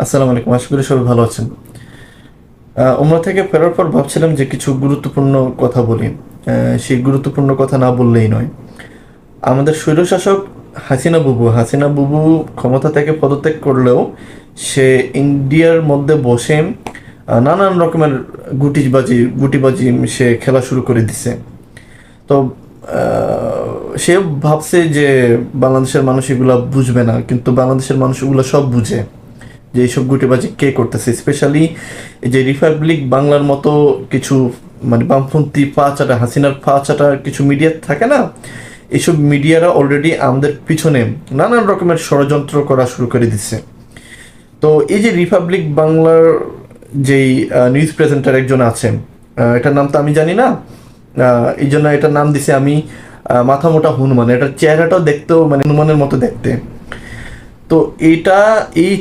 আসসালামু আলাইকুম, আশা করি সবাই ভালো আছেন। উমরা থেকে ফেরার পর ভাবছিলাম যে কিছু গুরুত্বপূর্ণ কথা বলি। সেই গুরুত্বপূর্ণ কথা না বললেই নয়। আমাদের স্বৈরশাসক হাসিনা বুবু ক্ষমতা থেকে পদত্যাগ করলেও সে ইন্ডিয়ার মধ্যে বসে নানান রকমের গুটিবাজি সে খেলা শুরু করে দিছে। তো সে ভাবছে যে বাংলাদেশের মানুষ এগুলা বুঝবে না, কিন্তু বাংলাদেশের মানুষ এগুলো সব বুঝে যে এইসব গুটিবাজি কে করতেছে। স্পেশালি এই যে রিপাবলিক বাংলার মতো কিছু মানে বামপন্থী পাচাটা হাসিনার পাচাটা কিছু মিডিয়া থাকে না, এইসব মিডিয়ারা অলরেডি আমাদের পিছনে নানান রকমের ষড়যন্ত্র করা শুরু করে দিচ্ছে। তো এই যে রিপাবলিক বাংলার যেই নিউজ প্রেজেন্টার একজন আছেন, এটার নাম তো আমি জানি না, এই জন্য এটার নাম দিছে আমি মাথা মোটা হনুমান। এটার চেহারাটাও দেখতেও মানে হনুমানের মতো দেখতে। তো এটা এই